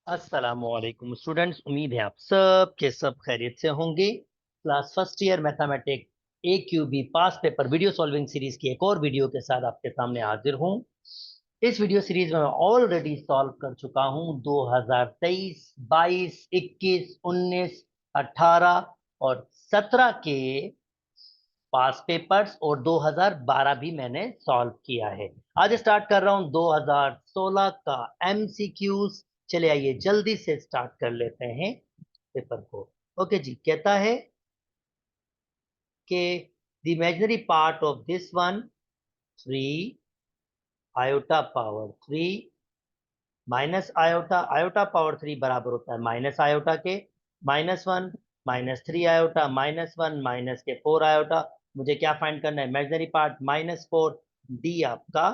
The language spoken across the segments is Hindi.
अस्सलामुअलैकुम स्टूडेंट्स, उम्मीद है आप सब के सब खैरियत से होंगे। Class first year mathematics AQB पास पेपर वीडियो सॉल्विंग सीरीज की एक और वीडियो के साथ आपके सामने हाजिर हूँ। इस वीडियो सीरीज में मैं ऑलरेडी सॉल्व कर चुका हूँ 2023, 22, 21, 19, 18 और 17 के पास पेपर्स और 2012 भी मैंने सॉल्व किया है। आज स्टार्ट कर रहा हूं 2016 का MCQs। चले आइए जल्दी से स्टार्ट कर लेते हैं पेपर को। ओके जी, कहता है कि the imaginary part of this one 3 iota power 3 minus iota, iota power 3 बराबर होता है माइनस आयोटा के, -1 -3 आयोटा, -1 माइनस के 4 आयोटा। मुझे क्या फाइंड करना है? Imaginary part -4। डी आपका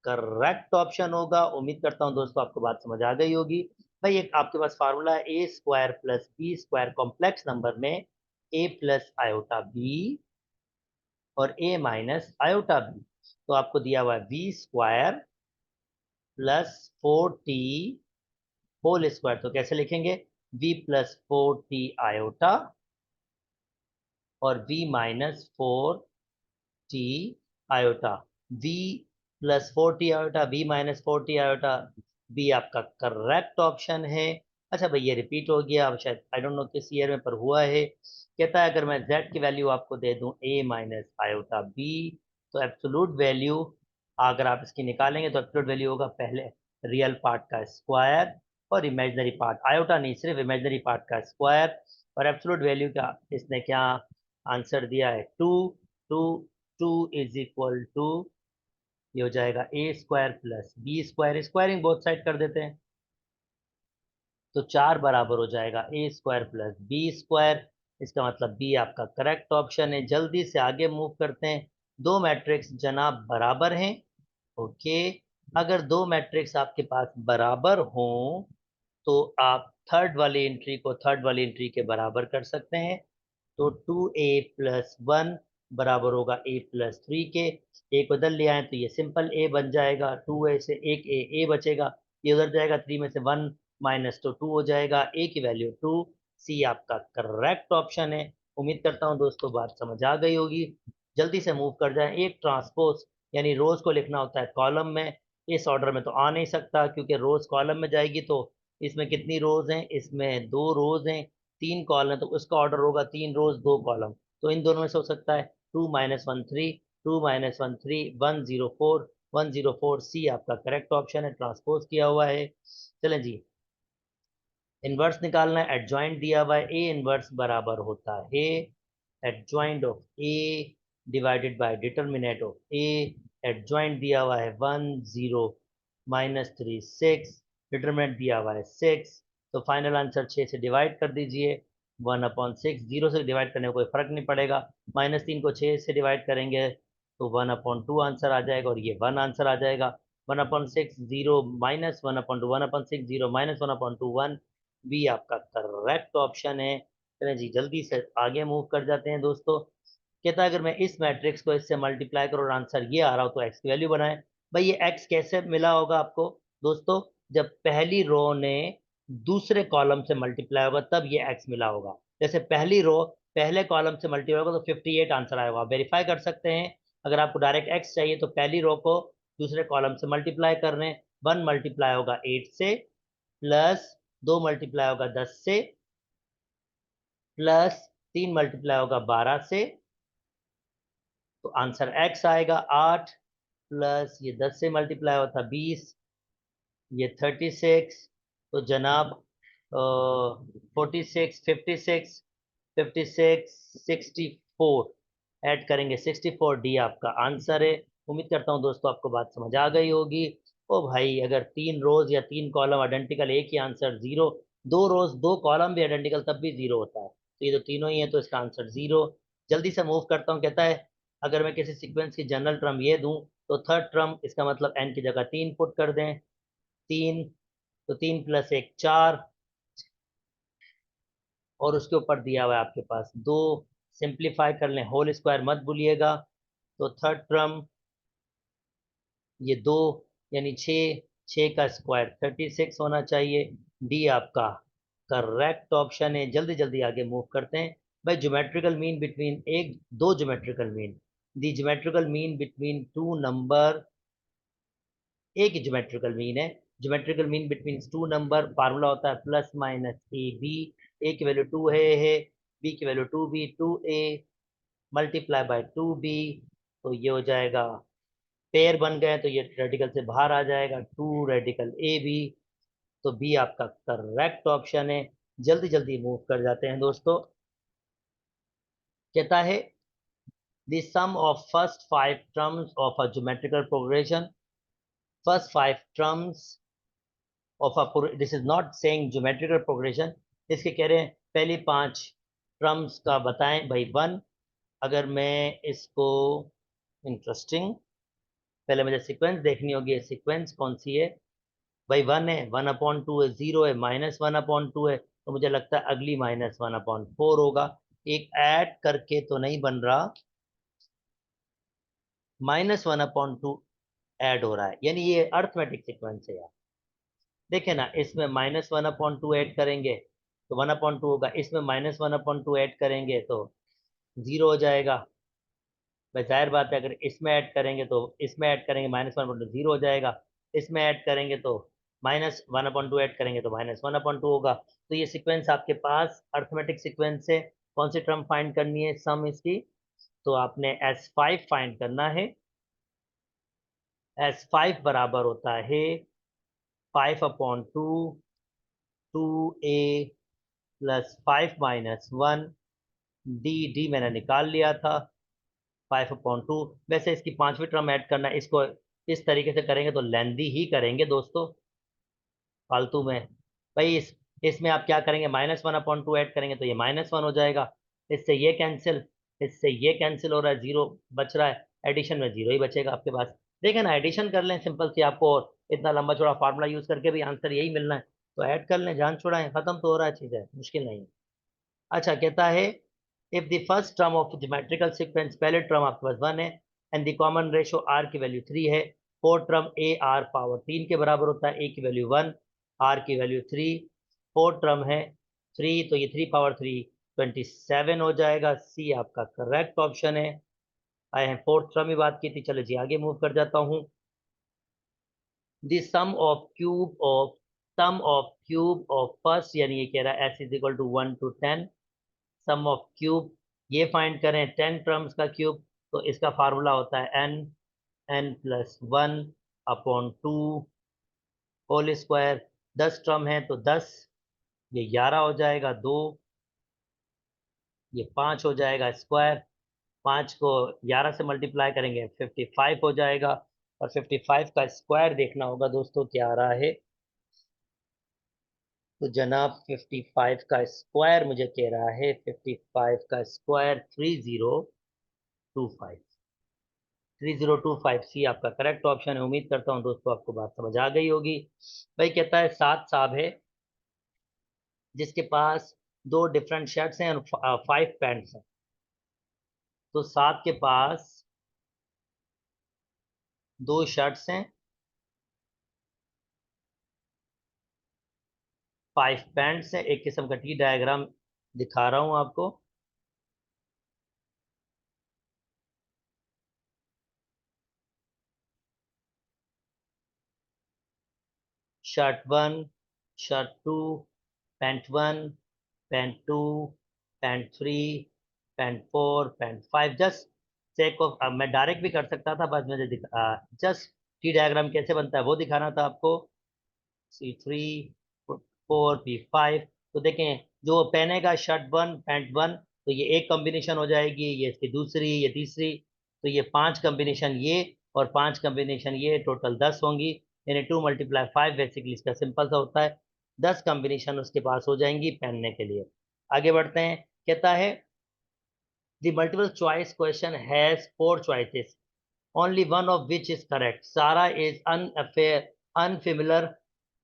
करेक्ट ऑप्शन होगा। उम्मीद करता हूं दोस्तों आपको बात समझ आ गई होगी। भाई एक आपके पास फार्मूला है A square plus B square, complex number में ए प्लस आयोटा बी और ए माइनस आयोटा बी। तो आपको दिया हुआ है B square plus 4t whole square. तो कैसे लिखेंगे? v प्लस 4t आयोटा और v minus 4t iota. v plus 4t iota, v minus 4t iota, b आपका करेक्ट ऑप्शन है। अच्छा भाई, ये रिपीट हो गया, अब शायद आई डोंट नो किस ईयर में पर हुआ है। कहता है अगर मैं z की वैल्यू आपको दे दूं a माइनस आयोटा b, तो एब्सोलूट वैल्यू अगर आप इसकी निकालेंगे तो एब्सोलूट वैल्यू होगा पहले रियल पार्ट का स्क्वायर और इमेजिनरी पार्ट, आयोटा नहीं सिर्फ इमेजिनरी पार्ट का स्क्वायर। और एब्सोलूट वैल्यू का इसने क्या आंसर दिया है? 2। 2 2 इज इक्वल टू, ये हो जाएगा A square plus B square, squaring both side कर देते हैं तो 4 बराबर हो जाएगा A square plus B square. इसका मतलब बी आपका करेक्ट ऑप्शन है। जल्दी से आगे मूव करते हैं। दो मैट्रिक्स जनाब बराबर हैं। ओके, अगर दो मैट्रिक्स आपके पास बराबर हों तो आप थर्ड वाली एंट्री को थर्ड वाली एंट्री के बराबर कर सकते हैं। तो 2a+1 बराबर होगा a+3 के। एक बदल लिया है तो ये सिंपल a बन जाएगा, 2a से एक a बचेगा, ये उधर जाएगा, 3 में से 1 माइनस तो 2 हो जाएगा, a की वैल्यू 2। सी आपका करेक्ट ऑप्शन है। उम्मीद करता हूँ दोस्तों बात समझ आ गई होगी। जल्दी से मूव कर जाएं। एक ट्रांसपोज यानी रोज को लिखना होता है कॉलम में, इस ऑर्डर में तो आ नहीं सकता क्योंकि रोज कॉलम में जाएगी तो इसमें कितनी रोज हैं? इसमें 2 रोज हैं, 3 कॉलम है तो उसका ऑर्डर होगा 3 रोज 2 कॉलम। तो इन दोनों में से हो सकता है 2 - 1 3, 2 - 1 3, 104, 104। सी आपका करेक्ट ऑप्शन है, ट्रांसपोज किया हुआ है। चलें जी, इनवर्स निकालना है। एडजॉइंट दिया हुआ है, ए इनवर्स बराबर होता है adjoint of A divided by determinant of A. Adjoint दिया हुआ है 1 0 -3 6, डिटर्मिनेंट दिया हुआ है 6। तो फाइनल आंसर 6 से डिवाइड कर दीजिए। 1/6, 0 से डिवाइड करने में कोई फर्क नहीं पड़ेगा। -3 को 6 से डिवाइड करेंगे तो 1/2 आंसर आ जाएगा और ये 1 आंसर आ जाएगा। 1/6 0 -1/2, 1/6 0 -1/2 1। बी आपका करेक्ट ऑप्शन है। चलें जी, जल्दी से आगे मूव कर जाते हैं दोस्तों। कहता है अगर मैं इस मैट्रिक्स को इससे मल्टीप्लाई करूँ और आंसर ये आ रहा हो तो एक्स की वैल्यू बनाए। भाई ये एक्स कैसे मिला होगा आपको दोस्तों? जब पहली रो ने दूसरे कॉलम से मल्टीप्लाई होगा तब ये एक्स मिला होगा। जैसे पहली रो पहले कॉलम से मल्टीप्लाई होगा तो 58 आंसर आएगा। आप वेरीफाई कर सकते हैं। अगर आपको डायरेक्ट एक्स चाहिए तो पहली रो को दूसरे कॉलम से मल्टीप्लाई कर रहे हैं। 1 मल्टीप्लाई होगा 8 से, प्लस 2 मल्टीप्लाई होगा 10 से, प्लस 3 मल्टीप्लाई होगा 12 से, तो आंसर एक्स आएगा 8। प्लस ये 10 से मल्टीप्लाई होता 20, ये 36, तो जनाब 46, 56, 56, 64 ऐड करेंगे 64। डी आपका आंसर है। उम्मीद करता हूँ दोस्तों आपको बात समझ आ गई होगी। ओ भाई, अगर 3 रोज या 3 कॉलम आइडेंटिकल एक ही आंसर 0, 2 रोज 2 कॉलम भी आइडेंटिकल तब भी 0 होता है। तो ये तो तीनों ही है तो इसका आंसर 0। जल्दी से मूव करता हूँ। कहता है अगर मैं किसी सीक्वेंस की जनरल टर्म ये दूं तो थर्ड टर्म इसका मतलब एन की जगह 3 पुट कर दें। 3, तो 3 + 1 4, और उसके ऊपर दिया हुआ है आपके पास 2। सिंप्लीफाई कर लें, होल स्क्वायर मत भूलिएगा। तो थर्ड टर्म ये 2 यानी 6, 6 का स्क्वायर 36 होना चाहिए। डी आपका करेक्ट ऑप्शन है। जल्दी जल्दी आगे मूव करते हैं भाई। ज्योमेट्रिकल मीन बिटवीन एक दो geometrical mean, the geometrical mean between two number, एक ही ज्योमेट्रिकल मीन है। Geometrical mean between two number formula होता है plus minus A B. A की वैल्यू 2 है, बी की value 2b, 2a multiply by 2b। तो ये हो जाएगा, पेयर बन गए तो ये रेडिकल से बाहर आ जाएगा, 2 रेडिकल ए बी। तो बी आपका करेक्ट ऑप्शन है। जल्दी जल्दी मूव कर जाते हैं दोस्तों। कहता है the sum of first five terms of a geometrical progression, first five terms of a, this is not saying geometrical progression, इसके कह रहे हैं पहली 5 टर्म्स का बताएं भाई। वन, अगर मैं इसको, इंटरेस्टिंग, पहले मुझे सीक्वेंस देखनी होगी, सीक्वेंस कौन सी है भाई। 1 है, 1/2 है, 0 है, -1/2 है, तो मुझे लगता है अगली -1/4 होगा। एक ऐड करके तो नहीं बन रहा, -1/2 ऐड हो रहा है, यानी ये अर्थमेटिक सीक्वेंस है यार। देखे ना, इसमें -1/2 ऐड करेंगे तो 1/2 होगा, इसमें -1/2 ऐड करेंगे तो 0 हो जाएगा भाई। जाहिर बात है, अगर इसमें ऐड करेंगे तो इसमें ऐड करेंगे, -1/2 0 हो जाएगा। इसमें ऐड करेंगे तो -1/2 ऐड करेंगे तो -1/2 होगा। तो ये सीक्वेंस आपके पास अर्थमेटिक सीक्वेंस है। कौन सी टर्म फाइंड करनी है, सम इसकी, तो आपने S5 फाइंड करना है। S5 बराबर होता है 5/2 2a प्लस 5 - 1 डी मैंने निकाल लिया था 5/2। वैसे इसकी पांचवी टर्म ऐड करना, इसको इस तरीके से करेंगे तो लेंदी ही करेंगे दोस्तों, फालतू में। भाई इसमें आप क्या करेंगे, -1/2 ऐड करेंगे तो ये -1 हो जाएगा। इससे ये कैंसिल, इससे ये कैंसिल हो रहा है, 0 बच रहा है, एडिशन में 0 ही बचेगा आपके पास। देखें ना, एडिशन कर लें सिंपल सी, आपको और इतना लंबा चौड़ा फार्मूला यूज करके भी आंसर यही मिलना है, तो ऐड कर लें, जान छुड़ाएं, खत्म तो हो रहा है, चीज़ है, मुश्किल नहीं है। अच्छा, कहता है if the first term of geometrical sequence, पहले टर्म आपके पास 1 है and the common ratio R की वैल्यू 3 है, fourth term A R power 3 के बराबर होता है, ए की वैल्यू 1, आर की वैल्यू 3, फोर्थ टर्म है 3, तो ये 3 पावर 3 27 हो जाएगा। सी आपका करेक्ट ऑप्शन है। आए हैं, फोर्थ टर्म ही बात की थी, चलो जी आगे मूव कर जाता हूँ। The sum of cube of first, यानी ये कह रहा है S is equal to 1 to 10, sum of cube, ये फाइंड करें 10 टर्म्स का क्यूब, तो इसका फार्मूला होता है n+1/2 होल स्क्वायर। 10 टर्म है तो 10, ये 11 हो जाएगा, 2 ये 5 हो जाएगा स्क्वायर, 5 को 11 से मल्टीप्लाई करेंगे 55 हो जाएगा। और 55 का स्क्वायर देखना होगा दोस्तों क्या आ रहा है, तो जनाब 55 का स्क्वायर मुझे कह रहा है, 55 का स्क्वायर 3025, 3025 सी आपका करेक्ट ऑप्शन है। उम्मीद करता हूँ दोस्तों आपको बात समझ आ गई होगी। भाई कहता है सात साहब है जिसके पास दो डिफरेंट शर्ट्स हैं और 5 पैंट्स हैं, तो सात के पास दो शर्ट्स हैं, 5 पैंट्स हैं, एक किस्म का टी डायग्राम दिखा रहा हूं आपको। Shirt 1, shirt 2, pant 1, pant 2, pant 3, pant 4, pant 5। Just check off, मैं डायरेक्ट भी कर सकता था, बस मुझे जस्ट टी डायग्राम कैसे बनता है वो दिखाना था आपको। C3 4 P5, तो देखें जो पहनेगा शर्ट 1 पैंट 1, तो ये एक कॉम्बिनेशन हो जाएगी, ये इसकी दूसरी, ये तीसरी, तो ये 5 कॉम्बिनेशन ये और 5 कॉम्बिनेशन ये, टोटल 10 होंगी, यानी 2 × 5 बेसिकली इसका सिंपल सा होता है, 10 कॉम्बिनेशन उसके पास हो जाएंगी पहनने के लिए। आगे बढ़ते हैं, कहता है the multiple choice question has 4 choices, only one of which is correct. Sarah is unfamiliar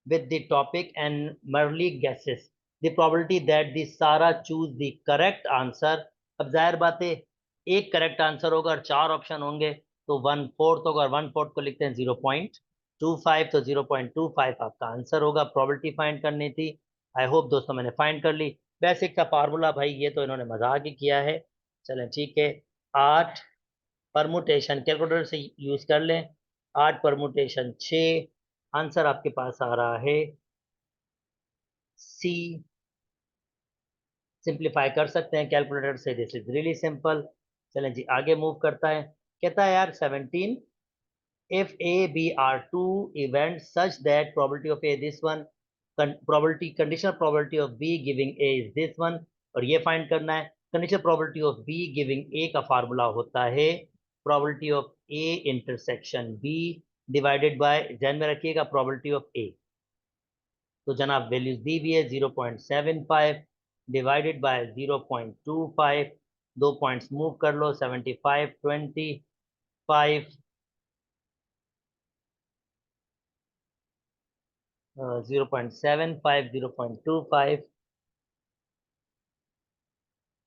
with the topic and merely guesses. The probability that the Sarah choose the correct answer, अब जाहिर बात है एक करेक्ट आंसर होगा और 4 ऑप्शन होंगे तो 1/4 होगा, और 1/4 को लिखते हैं 0.2, 25, तो 0.25 आपका आंसर होगा। प्रोबेबिलिटी फाइंड करनी थी। आई होप दोस्तों मैंने फाइंड कर ली। बेसिक का फार्मूला भाई, ये तो इन्होंने मजाक ही किया है। चलें ठीक है। 8 परमुटेशन कैलकुलेटर से यूज कर लें। 8 परमुटेशन 6, आंसर आपके पास आ रहा है सी। सिंप्लीफाई कर सकते हैं कैलकुलेटर से, दिस इज रियली सिंपल। चलें जी आगे मूव करता है। कहता है यार 17, if A, B are two events such that probability of A this one, probability conditional probability of B giving A is this one, और ये फाइंड करना है। conditional probability of B giving A का फार्मूला होता है probability of A intersection B divided by, ध्यान में रखिएगा, probability of A। तो जनाब वैल्यूज दी हुई है 0.75 डिवाइडेड बाय 0.25, 2 पॉइंट्स मूव कर लो, 75 25 0.75 0.25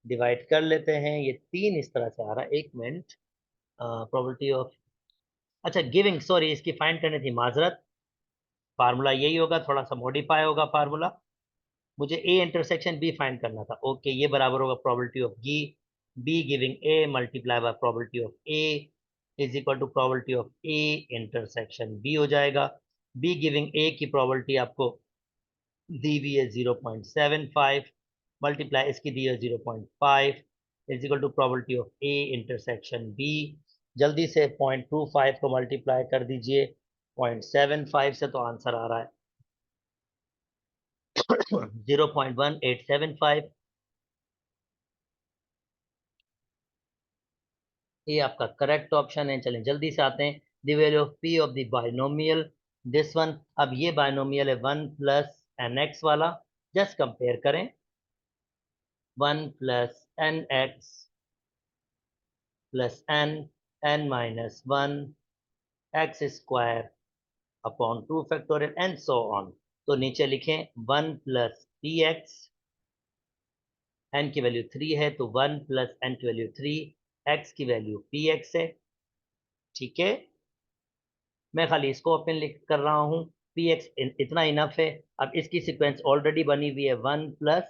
डिवाइड कर लेते हैं। ये 3 इस तरह से आ रहा है। एक मिनट, प्रोबेबिलिटी ऑफ, अच्छा गिविंग, सॉरी इसकी फाइंड करनी थी, माजरत। फार्मूला यही होगा, थोड़ा सा मॉडिफाई होगा फार्मूला। मुझे ए इंटरसेक्शन बी फाइंड करना था। ओके, ये बराबर होगा probability of B given A multiply by probability of A is equal to probability of A intersection B हो जाएगा। बी गिविंग ए की प्रोबेबिलिटी आपको दी हुई है 0.75 मल्टीप्लाई इसकी दी है 0.5 is equal to probability of A intersection B. जल्दी से 0.25 को मल्टीप्लाई कर दीजिए 0.75 से, तो आंसर आ रहा है 0.1875। ये आपका करेक्ट ऑप्शन है। चलें जल्दी से आते हैं। The value of P of the binomial this one. अब ये बाइनोमियल है 1 प्लस एन एक्स वाला। जस्ट कंपेयर करें, 1 plus N X plus N, N minus 1 X square upon 2 factorial and so on. तो नीचे लिखें 1 प्लस पी एक्स, एन की वैल्यू 3 है तो 1 प्लस एन की वैल्यू 3, एक्स की वैल्यू पी एक्स है। ठीक है, मैं खाली इसको ओपन लिख कर रहा हूँ। पी एक्स इतना इनफ है। अब इसकी सीक्वेंस ऑलरेडी बनी हुई है 1 प्लस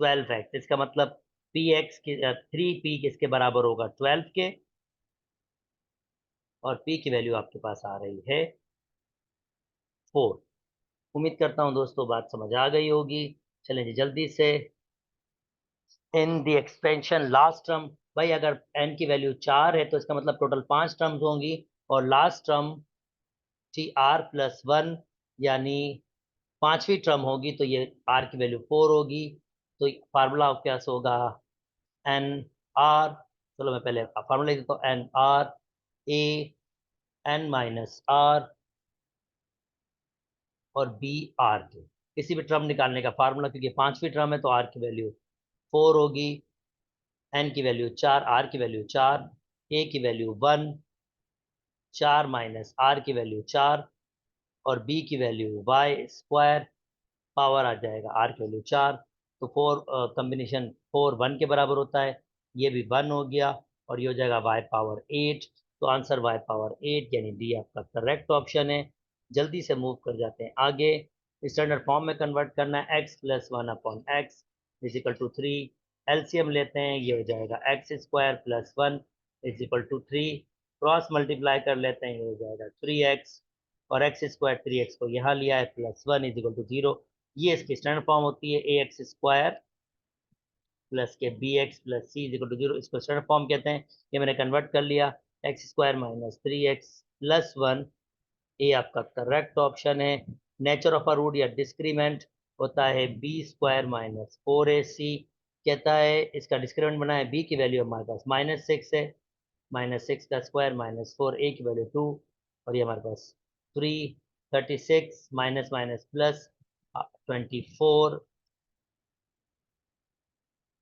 12 एक्स, इसका मतलब पी एक्स की 3 पी किसके बराबर होगा 12 के, और पी की वैल्यू आपके पास आ रही है 4। उम्मीद करता हूँ दोस्तों बात समझ आ गई होगी। चलें जी जल्दी से। In the expansion last term, भाई अगर एन की वैल्यू 4 है तो इसका मतलब टोटल 5 टर्म्स होंगी, और लास्ट टर्म थी आर प्लस 1, यानी 5वीं टर्म होगी, तो ये आर की वैल्यू 4 होगी। तो फार्मूला क्या होगा, एन आर, चलो मैं पहले फार्मूला लिख देता हूँ, N R A N minus R और बी आर के, किसी भी टर्म निकालने का फार्मूला, क्योंकि 5वीं टर्म है तो आर की वैल्यू 4 होगी, एन की वैल्यू 4, आर की वैल्यू 4, ए की वैल्यू 1, 4 माइनस आर की वैल्यू 4, और बी की वैल्यू वाई स्क्वायर, पावर आ जाएगा आर की वैल्यू 4। तो 4 कम्बिनेशन 4 1 के बराबर होता है, ये भी 1 हो गया, और ये हो जाएगा वाई पावर 8। तो आंसर वाई पावर 8 यानी डी आपका करेक्ट ऑप्शन है। जल्दी से मूव कर जाते हैं आगे। स्टैंडर्ड फॉर्म में कन्वर्ट करना है, X plus 1 upon X is equal to 3। LCM लेते हैं, ये हो जाएगा X square plus 1 is equal to 3। Cross multiply कर लेते हैं, ये हो जाएगा 3x, और एक्स स्क्वायर 3x को यहाँ लिया है प्लस 1 इजिकल टू 0। ये इसकी स्टैंडर्ड फॉर्म होती है ए एक्स स्क्वायर प्लस के B X plus C is equal to 0, इसको स्टैंडर्ड फॉर्म कहते हैं। ये मैंने कन्वर्ट कर लिया, x square minus 3x plus 1, ये आपका करेक्ट ऑप्शन है। नेचर ऑफ अ रूट या डिस्क्रीमेंट होता है बी स्क्वायर माइनस 4ac। कहता है इसका डिस्क्रीमेंट बना है, बी की वैल्यू हमारे पास -6 है, -6 का स्क्वायर माइनस 4, ए की वैल्यू 2, और ये हमारे पास 3, 36 माइनस माइनस प्लस 24,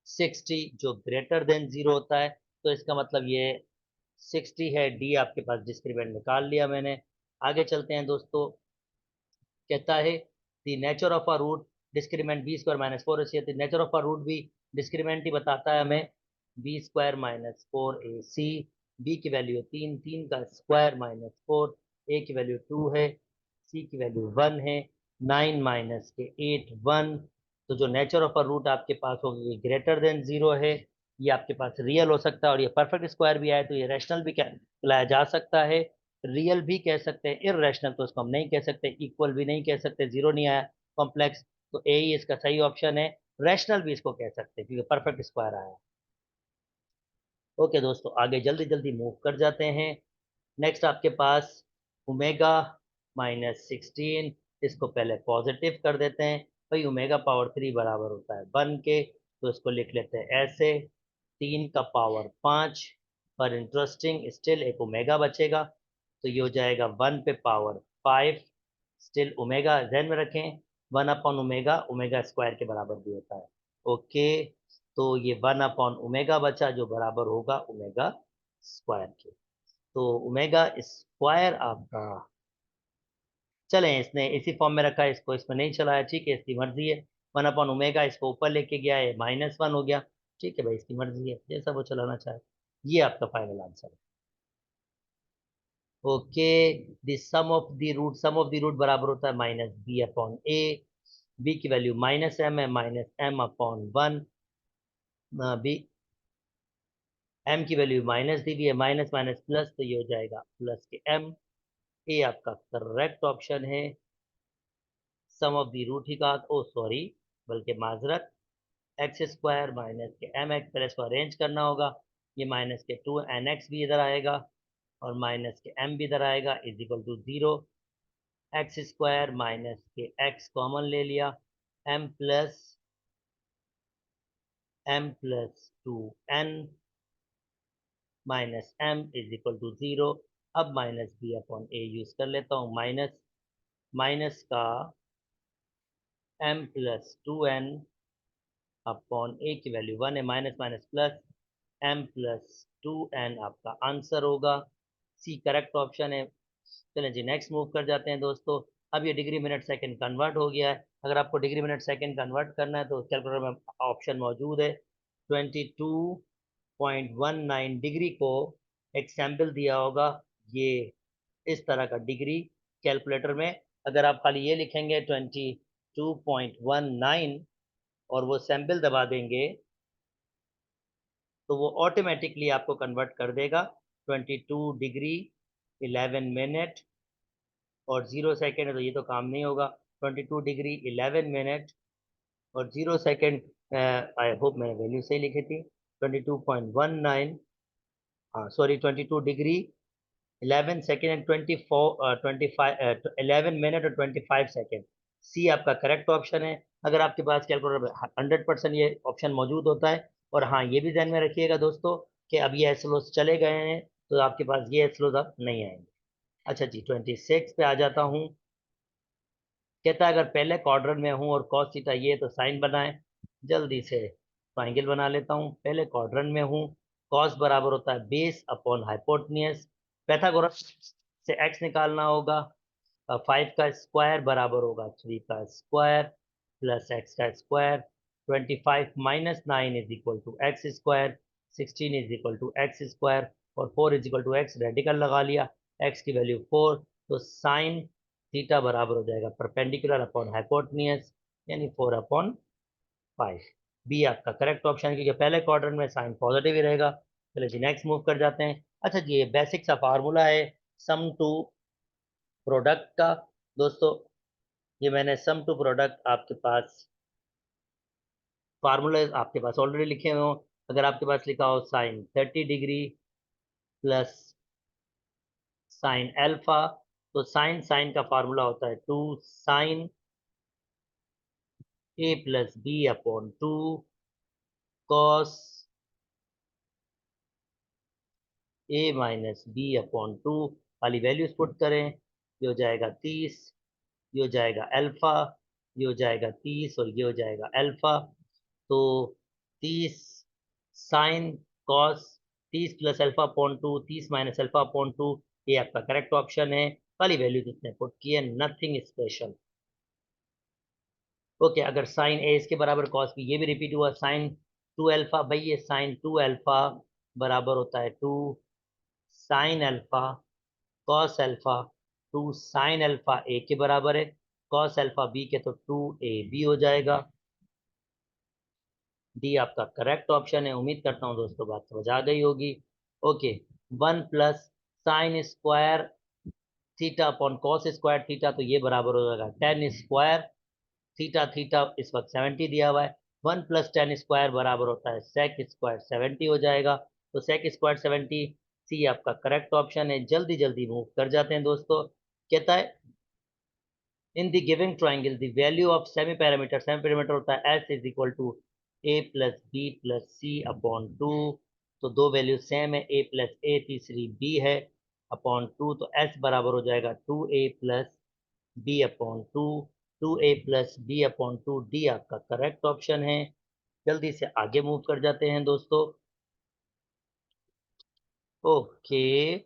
60 जो ग्रेटर देन 0 होता है, तो इसका मतलब ये 60 है। डी आपके पास डिस्क्रिमेंट निकाल लिया मैंने। आगे चलते हैं दोस्तों। कहता है the nature of a root discriminant B square minus 4ac, nature of a root भी डिस्क्रिमेंट ही बताता है हमें, B square minus 4ac। B की वैल्यू 3, 3 का स्क्वायर माइनस 4, ए की वैल्यू 2 है, सी की वैल्यू 1 है, 9 माइनस के 8 1। तो जो नेचर ऑफ अ रूट आपके पास होगी ये ग्रेटर देन 0 है, ये आपके पास रियल हो सकता है, और ये परफेक्ट स्क्वायर भी आए तो ये रैशनल भी कहलाया जा सकता है, रियल भी कह सकते हैं, इररेशनल तो इसको हम नहीं कह सकते, इक्वल भी नहीं कह सकते, जीरो नहीं आया, कॉम्प्लेक्स, तो ए ही इसका सही ऑप्शन है। रैशनल भी इसको कह सकते हैं क्योंकि परफेक्ट स्क्वायर आया। ओके दोस्तों, आगे जल्दी जल्दी मूव कर जाते हैं। नेक्स्ट आपके पास ओमेगा -16, इसको पहले पॉजिटिव कर देते हैं। भाई ओमेगा पावर 3 बराबर होता है 1 के, तो इसको लिख लेते हैं ऐसे, 3 का पावर 5, पर इंटरेस्टिंग स्टिल एक ओमेगा बचेगा, तो ये हो जाएगा 1 पे पावर 5, स्टिल ओमेगा ध्यान में रखें, 1 अपॉन ओमेगा ओमेगा स्क्वायर के बराबर भी होता है। ओके, तो ये 1 अपॉन ओमेगा बचा जो बराबर होगा ओमेगा स्क्वायर के। तो ओमेगा स्क्वायर आपका, चलें इसने इसी फॉर्म में रखा है, इसको इसमें नहीं चलाया, ठीक है, इसकी मर्जी है। 1 अपॉन ओमेगा इसको ऊपर लेके गया है, -1 हो गया, ठीक है भाई, इसकी मर्जी है जैसा वो चलाना चाहे। ये आपका फाइनल आंसर है। Okay, the sum of the root बराबर होता है -b/a, b की वैल्यू -m है, -m/1, बी m की वैल्यू माइनस दी हुई है, माइनस माइनस प्लस, तो ये हो जाएगा प्लस के m। ए आपका करेक्ट ऑप्शन है। सम ऑफ दी रूट ही कहा, ओ सॉरी, बल्कि माजरत, एक्स स्क्वायर माइनस के एम एक्स, पहले इसको अरेंज करना होगा, ये माइनस के 2nx भी इधर आएगा और माइनस के m भी इधर आएगा, is equal to 0। X square minus के x कॉमन ले लिया, m+2n minus m is equal to 0। अब माइनस b/a यूज कर लेता हूँ, माइनस माइनस का m+2n अपॉन ए की वैल्यू 1 है, माइनस माइनस प्लस, m+2n आपका आंसर होगा, सी करेक्ट ऑप्शन है। चलें जी नेक्स्ट मूव कर जाते हैं दोस्तों। अब ये डिग्री मिनट सेकंड कन्वर्ट हो गया है, अगर आपको डिग्री मिनट सेकंड कन्वर्ट करना है तो कैलकुलेटर में ऑप्शन मौजूद है। 22.19 डिग्री को एक सैम्पल दिया होगा, ये इस तरह का डिग्री कैलकुलेटर में, अगर आप खाली ये लिखेंगे 22.19 और वो सैम्पल दबा देंगे तो वो ऑटोमेटिकली आपको कन्वर्ट कर देगा 22 डिग्री 11 मिनट और 0 सेकेंड है, तो ये तो काम नहीं होगा। 22 डिग्री 11 मिनट और 0 सेकेंड, आई होप मैंने वैल्यू सही लिखी थी, 22.19, हाँ sorry, 22 degree 11 second and 11 minute और 25 सेकेंड, सी आपका करेक्ट ऑप्शन है। अगर आपके पास कैलकुलेटर में 100% ये ऑप्शन मौजूद होता है, और हाँ ये भी ध्यान में रखिएगा दोस्तों कि अब ये एसलोस चले गए हैं, तो आपके पास ये एसलोस अब नहीं आएंगे। अच्छा जी 26 पे आ जाता हूँ। कहता है अगर पहले क्वाड्रेंट में हूँ और कॉस थीटा ये, तो साइन बनाएं। जल्दी से ट्राइंगल बना लेता हूँ, पहले क्वाड्रेंट में हूँ, कॉस बराबर होता है बेस अपॉन हाइपोटेन्यूज, पाइथागोरस से एक्स निकालना होगा, 5 का स्क्वायर बराबर होगा 3 का स्क्वायर प्लस एक्स का square, 25 - 9 is equal to X square, 16 is equal to X square, और 4 is equal to X, radical लगा लिया, एक्स की वैल्यू 4, तो साइन थीटा बराबर हो जाएगा परपेंडिकुलर अपॉन हाइपोटेन्यूज, यानी 4/5। बी आपका करेक्ट ऑप्शन है क्योंकि पहले क्वाड्रेंट में साइन पॉजिटिव ही रहेगा। चलिए जी नेक्स्ट मूव कर जाते हैं। अच्छा जी, ये बेसिक सा फार्मूला है सम टू प्रोडक्ट का दोस्तों, ये मैंने सम टू प्रोडक्ट आपके पास फार्मूला आपके पास ऑलरेडी लिखे हुए हो। अगर आपके पास लिखा हो sine 30 degree plus sine alpha, तो साइन साइन का फार्मूला होता है 2 साइन a+b/2 कॉस a-b/2, वाली वैल्यूज पुट करें, ये हो जाएगा 30, ये हो जाएगा अल्फा, ये हो जाएगा 30 और ये हो जाएगा अल्फा, तो 30 साइन कॉस 30 + α/2, 30 - α/2, ये आपका करेक्ट ऑप्शन है, वाली वैल्यू जिसने पुट की है, नथिंग स्पेशल। ओके, अगर साइन ए इसके बराबर कॉस बी ये भी रिपीट हुआ, साइन 2 अल्फा, भाई ये साइन 2 अल्फा बराबर होता है 2 sine alpha cos alpha, 2 sine alpha A के बराबर है, कॉस अल्फा बी के तो 2ab हो जाएगा। डी आपका करेक्ट ऑप्शन है। उम्मीद करता हूँ दोस्तों बात समझ आ गई होगी। Okay, 1 plus sine square theta upon cos square theta, तो ये बराबर हो जाएगा टेन स्क्वायर थीटा। थीटा इस वक्त 70 दिया हुआ है। 1 प्लस टेन स्क्वायर बराबर होता है सेक स्क्वायर 70 हो जाएगा। तो सेक स्क्वायर 70, सी आपका करेक्ट ऑप्शन है। जल्दी जल्दी मूव कर जाते हैं दोस्तों। कहता है in the given triangle the value of semi perimeter होता है S is equal to A plus B plus C upon two. तो दो वैल्यू सेम है, ए प्लस ए, तीसरी बी है, अपॉन टू। तो एस बराबर हो जाएगा 2a plus B upon two. 2a plus B upon two, D आपका करेक्ट ऑप्शन है। जल्दी से आगे मूव कर जाते हैं दोस्तों। ओके,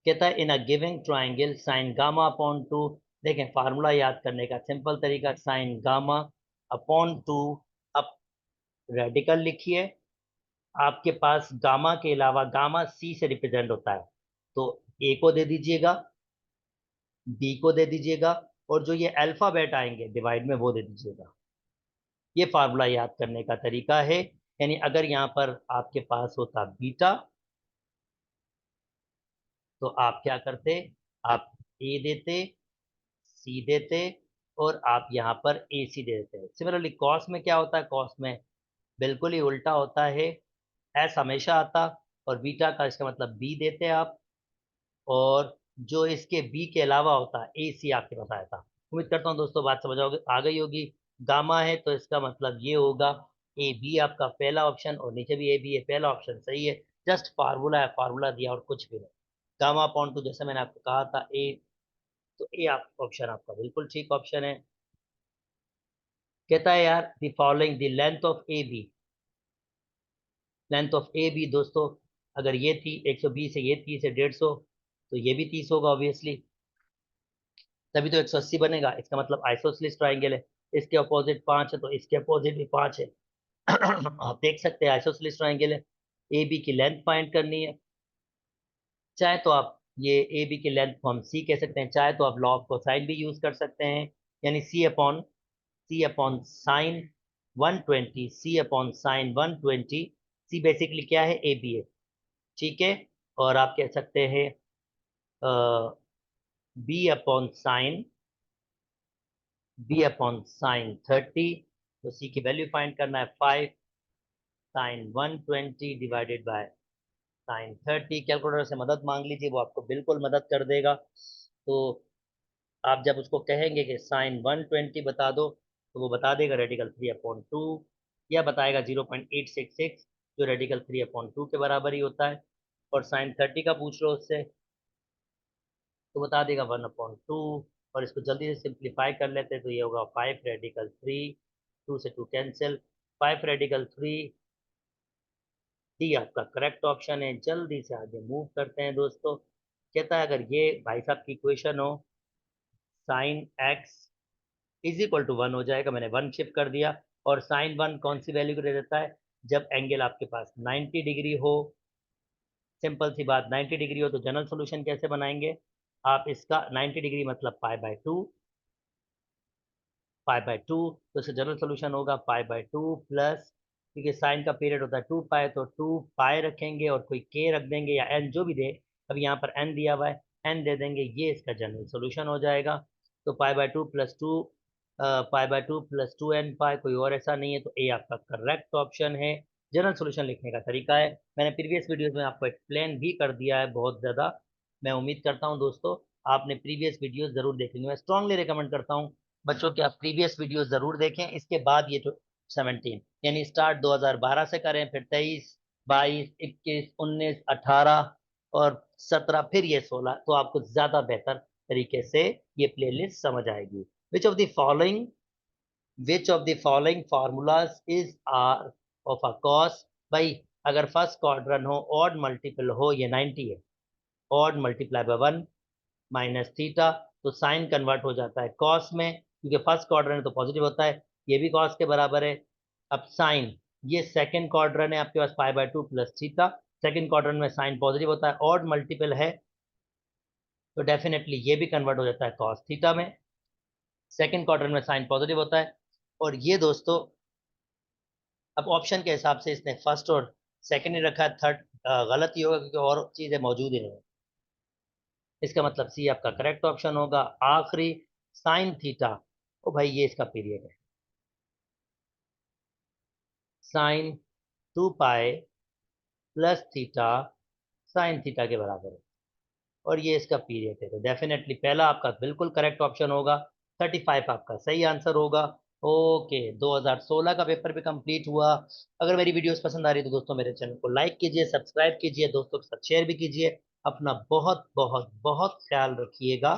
कहता है in a giving triangle sine gamma upon two. देखें फार्मूला याद करने का सिंपल तरीका, साइन गामा अपॉन टू। अब रेडिकल लिखिए। आपके पास गामा के अलावा गामा सी से रिप्रेजेंट होता है, तो ए को दे दीजिएगा, बी को दे दीजिएगा, और जो ये अल्फाबेट आएंगे डिवाइड में वो दे दीजिएगा। ये फार्मूला याद करने का तरीका है। यानी अगर यहाँ पर आपके पास होता बीटा, तो आप क्या करते, आप ए देते, सी देते, और आप यहाँ पर ए सी दे देते हैं। सिमिलरली कॉस में क्या होता है, कॉस में बिल्कुल ही उल्टा होता है, एस हमेशा आता, और बीटा का इसका मतलब बी देते आप, और जो इसके बी के अलावा होता है ए सी आपके पास आया था। उम्मीद करता हूँ दोस्तों बात समझ आ गई होगी। गामा है तो इसका मतलब ये होगा ए बी आपका पहला ऑप्शन, और नीचे भी ए बी है, पहला ऑप्शन सही है। जस्ट फार्मूला है, फार्मूला दिया और कुछ भी नहीं। गामा अपॉन टू जैसे मैंने आपको कहा था ए, तो ए आप ऑप्शन आपका बिल्कुल ठीक ऑप्शन है। कहता है यार the following the length of A B, length of A B दोस्तों, अगर ये थी 120 है, ये 30 है, 150, तो ये भी 30 होगा ऑब्वियसली, तभी तो 180 बनेगा। इसका मतलब आइसोसेलेस ट्राइंगल है। इसके अपोजिट 5 है तो इसके अपोजिट भी 5 है। आप देख सकते हैं आइसोसेलेस ट्राइंगल है। ए बी की लेंथ फाइंड करनी है। चाहे तो आप ये ए बी की लेंथ को हम सी कह सकते हैं, चाहे तो आप लॉ ऑफ कोसाइन भी यूज कर सकते हैं। यानी सी अपॉन साइन 120, सी अपॉन साइन 120। सी बेसिकली क्या है, ए बी है, ठीक है। और आप कह सकते हैं बी अपॉन साइन 30। तो सी की वैल्यू फाइंड करना है 5 sine 120 divided by sine 30। Calculator से मदद मांग लीजिए, वो आपको बिल्कुल मदद कर देगा। तो आप जब उसको कहेंगे कि साइन 120 बता दो, तो वो बता देगा रेडिकल 3/2, या बताएगा 0.866, जो रेडिकल 3/2 के बराबर ही होता है। और साइन 30 का पूछ लो उससे, तो बता देगा 1/2। और इसको जल्दी से सिंप्लीफाई कर लेते हैं, तो ये होगा 5 रेडिकल 3, 2 से 2 कैंसिल, 5 रेडिकल 3। डी आपका करेक्ट ऑप्शन है। जल्दी से आगे मूव करते हैं दोस्तों। कहता है अगर ये भाई साहब की इक्वेशन हो, sine X is equal to 1 हो जाएगा, मैंने 1 शिफ्ट कर दिया। और साइन 1 कौन सी वैल्यू को दे देता है, जब एंगल आपके पास 90 डिग्री हो। सिंपल सी बात, 90 डिग्री हो तो जनरल सोल्यूशन कैसे बनाएंगे आप इसका, 90 डिग्री मतलब पाई बाय 2, पाई बाय 2, तो इसका जनरल सोल्यूशन होगा पाई बाय 2 प्लस, क्योंकि साइन का पीरियड होता है 2 पाई, तो 2 पाई रखेंगे और कोई के रख देंगे या एन जो भी दे। अब यहाँ पर एन दिया हुआ है, एन दे देंगे, ये इसका जनरल सोल्यूशन हो जाएगा। तो पाई बाय 2 प्लस 2 एन पाई, कोई और ऐसा नहीं है, तो ए आपका करेक्ट ऑप्शन है। जनरल सोल्यूशन लिखने का तरीका है, मैंने प्रीवियस वीडियोस में आपको एक्सप्लेन भी कर दिया है बहुत ज़्यादा। मैं उम्मीद करता हूँ दोस्तों आपने प्रीवियस वीडियोस जरूर देखेंगे। मैं स्ट्रांगली रिकमेंड करता हूँ बच्चों के आप प्रीवियस वीडियो जरूर देखें। इसके बाद ये तो 17 यानी स्टार्ट 2012 से करें, फिर 23, 22, 21, 19, 18 और 17, फिर ये 16, तो आपको ज्यादा बेहतर तरीके से ये प्लेलिस्ट समझ आएगी। Which of the following which of the following formulas is are of a cos. भाई अगर फर्स्ट क्वाड्रन हो, ऑड मल्टीपल हो, ये 90 है, odd multiply by 1 minus theta, तो साइन कन्वर्ट हो जाता है कॉस में, क्योंकि फर्स्ट क्वाड्रेंट है तो पॉजिटिव होता है, ये भी कॉस के बराबर है। अब साइन, ये सेकंड क्वाड्रेंट है आपके पास pi by 2 plus theta, second quadrant में साइन पॉजिटिव होता है, ऑड मल्टीपल है तो डेफिनेटली ये भी कन्वर्ट हो जाता है कॉस थीटा में। सेकंड क्वाड्रेंट में साइन पॉजिटिव होता है। और ये दोस्तों अब ऑप्शन के हिसाब से इसने फर्स्ट और सेकंड ही रखा है, थर्ड गलत ही होगा क्योंकि और चीजें मौजूद ही नहीं है। इसका मतलब सी आपका करेक्ट ऑप्शन होगा। आखिरी साइन थीटा, ओ भाई ये इसका पीरियड है, sine 2 pi plus theta sine theta के बराबर है और ये इसका पीरियड है। तो डेफिनेटली पहला आपका बिल्कुल करेक्ट ऑप्शन होगा, 35 आपका सही आंसर होगा। ओके, 2016 का पेपर भी कंप्लीट हुआ। अगर मेरी वीडियोस पसंद आ रही है तो दोस्तों मेरे चैनल को लाइक कीजिए, सब्सक्राइब कीजिए, दोस्तों के साथ शेयर भी कीजिए। अपना बहुत बहुत बहुत ख्याल रखिएगा।